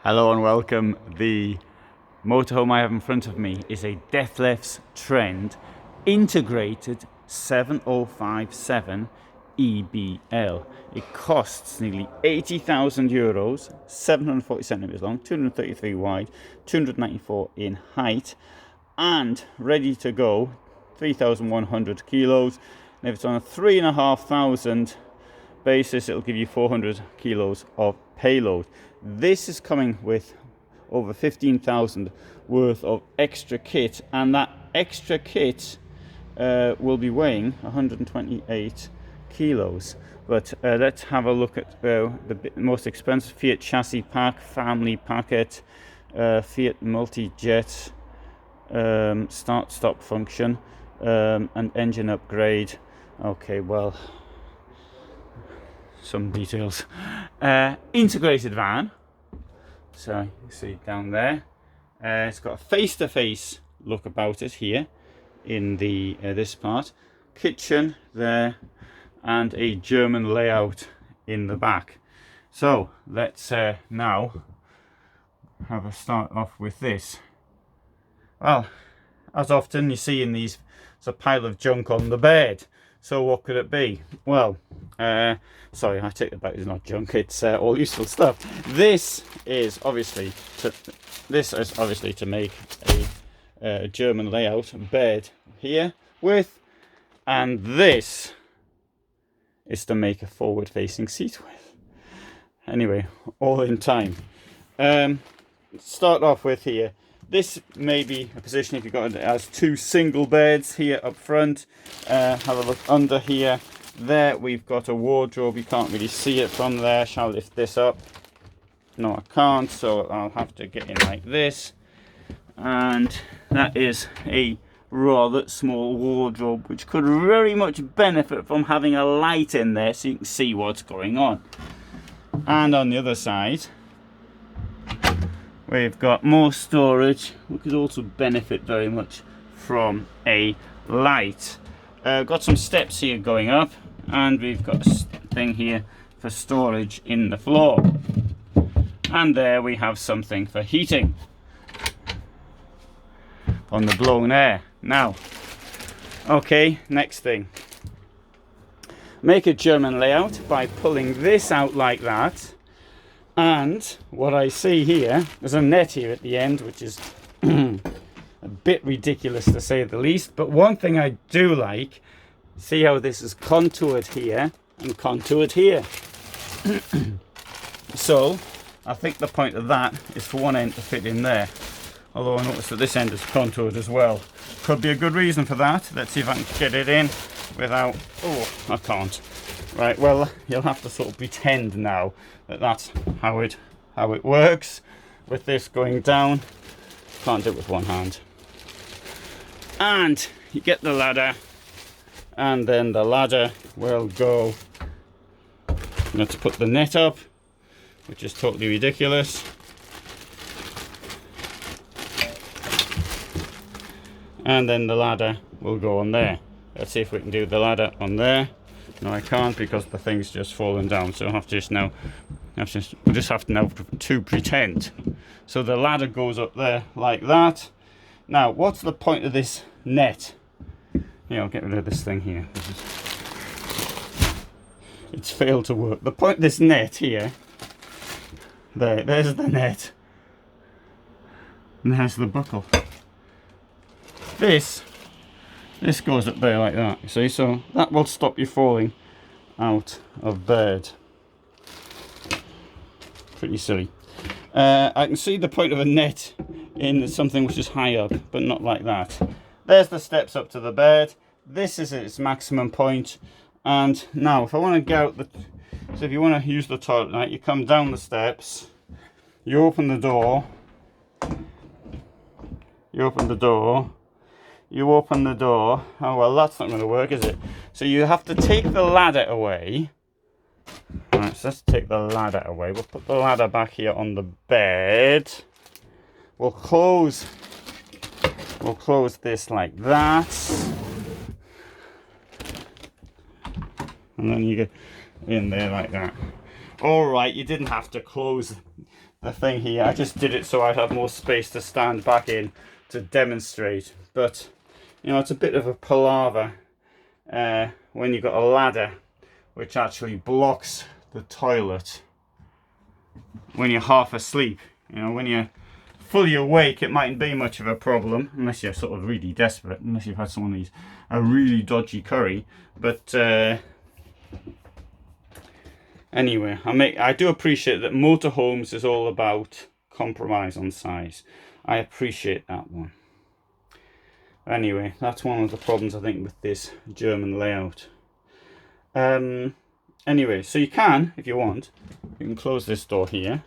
Hello and welcome. The motorhome I have in front of me is a Dethleffs Trend integrated 7057 EBL. It costs nearly €80,000, 740 centimeters long, 233 wide, 294 in height, and ready to go, 3,100 kilos. And if it's on a 3,500 basis, it'll give you 400 kilos of payload. This is coming with over 15,000 worth of extra kit, and that extra kit will be weighing 128 kilos. But let's have a look at the most expensive Fiat chassis pack, family packet, Fiat multi-jet, start-stop function, and engine upgrade. Okay, well, some details. Integrated van, so you see down there, it's got a face-to-face look about it here in the this part, kitchen there, and a German layout in the back. So let's now have a start off with this. Well, as often you see in these, it's a pile of junk on the bed. So what could it be? Well, sorry, I take it back. It's not junk. It's all useful stuff. This is obviously to make a German layout bed here with, and this is to make a forward-facing seat with. Anyway, all in time. Start off with here. This may be a position if you've got it as two single beds here up front. Have a look under here. There we've got a wardrobe. You can't really see it from there. Shall I lift this up? No, I can't, so I'll have to get in like this. And that is a rather small wardrobe, which could very much benefit from having a light in there so you can see what's going on. And on the other side, we've got more storage. We could also benefit very much from a light. Got some steps here going up, and we've got a thing here for storage in the floor. And there we have something for heating on the blown air. Now, okay, next thing. Make a German layout by pulling this out like that. And what I see here, there's a net here at the end, which is a bit ridiculous to say the least. But one thing I do like, see how this is contoured here and contoured here. So I think the point of that is for one end to fit in there. Although I notice that this end is contoured as well. Could be a good reason for that. Let's see if I can get it in without, oh, I can't. Right, well, you'll have to sort of pretend now that that's how it works. With this going down, can't do it with one hand. And you get the ladder, and then the ladder will go. Let's put the net up, which is totally ridiculous. And then the ladder will go on there. Let's see if we can do the ladder on there. No, I can't because the thing's just fallen down. So I'll have to just now, we'll just have to now to pretend. So the ladder goes up there like that. Now, what's the point of this net? Yeah, I'll get rid of this thing here. It's failed to work. The point of this net here, there's the net. And there's the buckle. This goes up there like that, you see, so that will stop you falling out of bed. Pretty silly. I can see the point of a net in something which is high up, but not like that. There's the steps up to the bed. This is its maximum point. And now, if I want to get out so if you want to use the toilet night, you come down the steps, you open the door, oh well, that's not going to work, is it? So you have to take the ladder away. Right, so let's take the ladder away. We'll put the ladder back here on the bed. We'll close this like that. And then you get in there like that. All right, you didn't have to close the thing here. I just did it so I'd have more space to stand back in to demonstrate. But, you know, it's a bit of a palaver when you've got a ladder which actually blocks the toilet when you're half asleep. You know, when you're fully awake, it mightn't be much of a problem, unless you're sort of really desperate, unless you've had someone who's a really dodgy curry. But anyway, I do appreciate that motorhomes is all about compromise on size. I appreciate that one. Anyway, that's one of the problems I think with this German layout. Anyway, so you can, if you want, you can close this door here.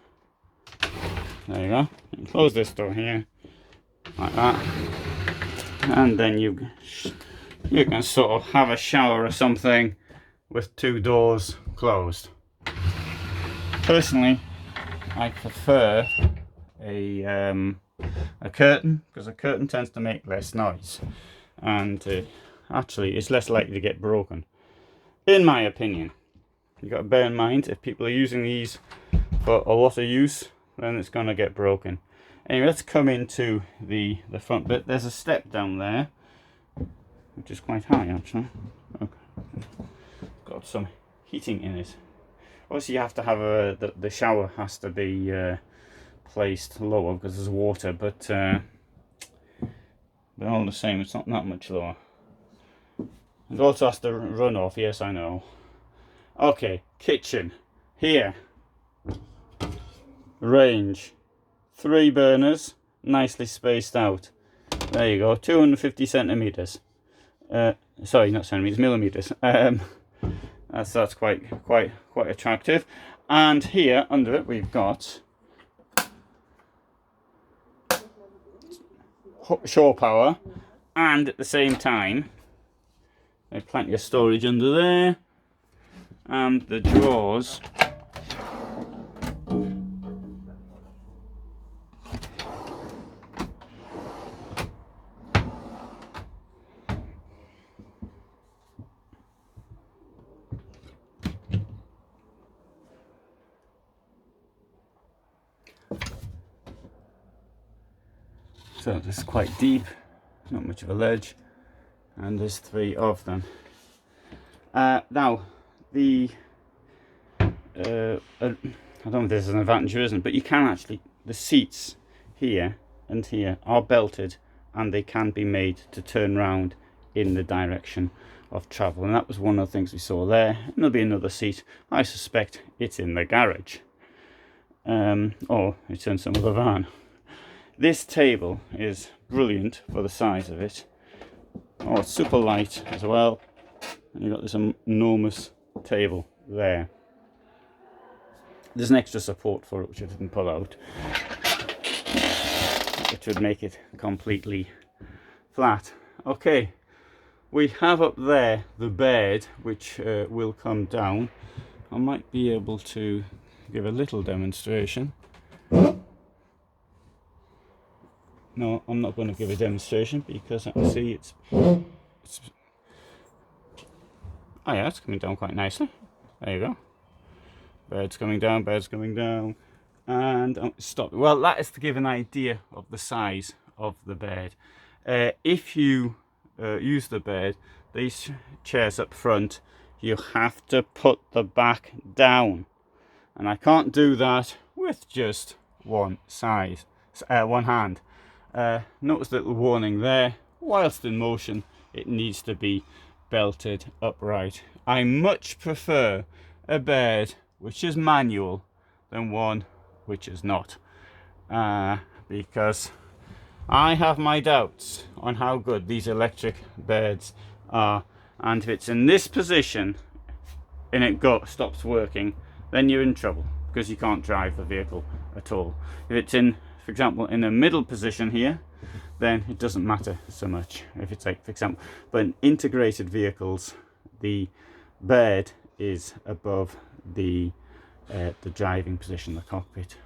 There you go. You can close this door here, like that, and then you can sort of have a shower or something with two doors closed. Personally, I prefer a curtain, because a curtain tends to make less noise, and actually it's less likely to get broken, in my opinion. You've got to bear in mind, if people are using these for a lot of use, then it's going to get broken. Anyway, let's come into the front bit. There's a step down there, which is quite high actually. Okay. Got some heating in it. Obviously you have to have the shower has to be placed lower because there's water, but all the same it's not that much lower. It also has to run off, yes I know. Okay, kitchen. Here. Range. 3 burners, nicely spaced out. There you go, 250 centimeters. Sorry, not centimeters, millimeters. That's quite attractive. And here under it we've got shore power, and at the same time there's plenty of storage under there, and the drawers so this is quite deep, not much of a ledge, and there's 3 of them. Now, I don't know if this is an advantage or isn't, but you can actually, the seats here and here are belted, and they can be made to turn round in the direction of travel, and that was one of the things we saw there. And there'll be another seat. I suspect it's in the garage, or it's in some other van. This table is brilliant for the size of it. Oh, it's super light as well. And you've got this enormous table there. There's an extra support for it, which I didn't pull out, which would make it completely flat. Okay, we have up there the bed, which will come down. I might be able to give a little demonstration. No, I'm not going to give a demonstration because I can see it's oh yeah, it's coming down quite nicely. There you go. Bed's coming down, and stop. Well, that is to give an idea of the size of the bed. If you use the bed, these chairs up front, you have to put the back down, and I can't do that with just one hand. Notice the little warning there. Whilst in motion, it needs to be belted upright. I much prefer a bed which is manual than one which is not, because I have my doubts on how good these electric beds are, and if it's in this position and it stops working, then you're in trouble because you can't drive the vehicle at all. If it's in, for example, in a middle position here, then it doesn't matter so much. If it's like, for example, but in integrated vehicles, the bed is above the driving position, the cockpit.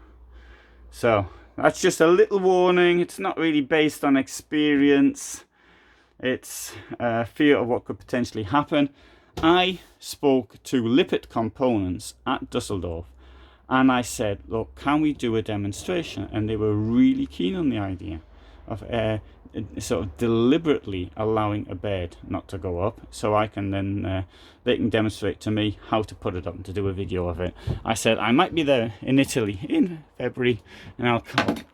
So that's just a little warning. It's not really based on experience. It's fear of what could potentially happen. I spoke to Lippert Components at Dusseldorf, And I said, look, can we do a demonstration? And they were really keen on the idea of sort of deliberately allowing a bed not to go up, so I can then they can demonstrate to me how to put it up and to do a video of it. I said I might be there in Italy in February, and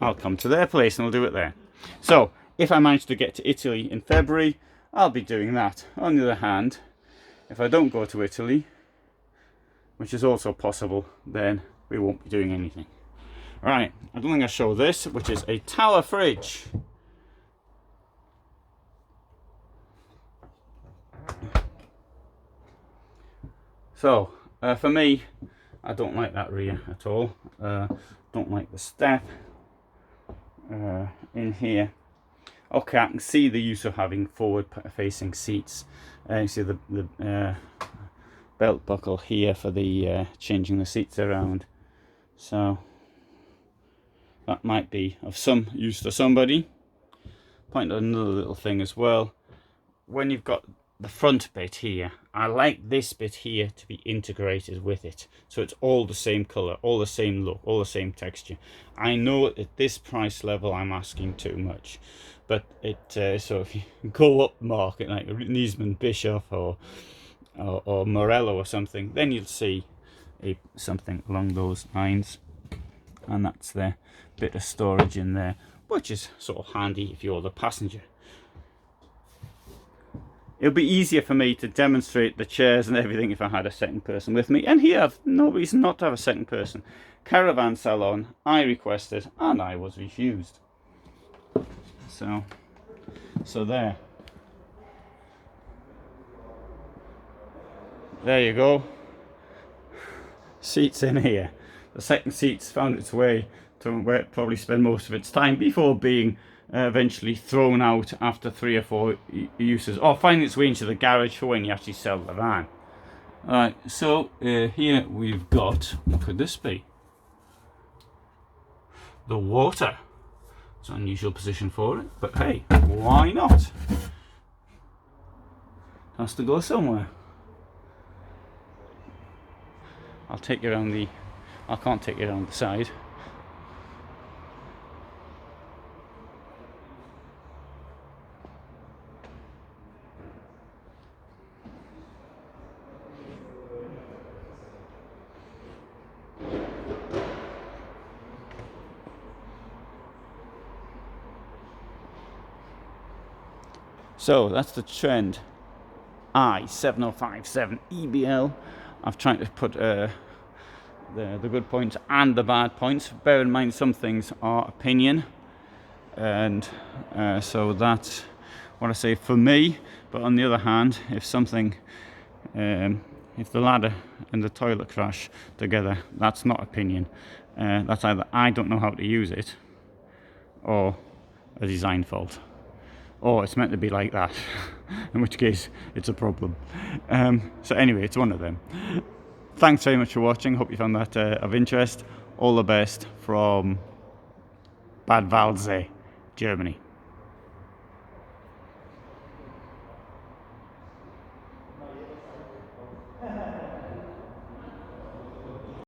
I'll come to their place and we'll do it there. So if I manage to get to Italy in February, I'll be doing that. On the other hand, if I don't go to Italy, which is also possible, then we won't be doing anything. Right, I don't think I show this, which is a tower fridge. So, for me, I don't like that rear at all. Don't like the step in here. Okay, I can see the use of having forward-facing seats. You see the belt buckle here for the changing the seats around. So that might be of some use to somebody. Point out another little thing as well. When you've got the front bit here, I like this bit here to be integrated with it, so it's all the same color, all the same look, all the same texture. I know at this price level I'm asking too much, but it so if you go up market like Niesman Bischoff or Morello or something, then you'll see something along those lines, and that's the bit of storage in there, which is sort of handy if you're the passenger. It'll be easier for me to demonstrate the chairs and everything if I had a second person with me, and here I've no reason not to have a second person. Caravan salon, I requested and I was refused. So there you go. Seats in here. The second seat's found its way to where it probably spend most of its time before being eventually thrown out after 3 or 4 uses, or finding its way into the garage for when you actually sell the van. Alright, so here we've got, what could this be? The water. It's an unusual position for it, but hey, why not? Has to go somewhere. I'll take you around the, I can't take you around the side. So that's the Trend i7057 EBL. I've tried to put the good points and the bad points. Bear in mind some things are opinion, and so that's what I say for me. But on the other hand, if something, if the ladder and the toilet crash together, that's not opinion. That's either I don't know how to use it, or a design fault. Or it's meant to be like that, in which case it's a problem. So anyway, it's one of them. Thanks very much for watching. Hope you found that of interest. All the best from Bad Waldsee, Germany.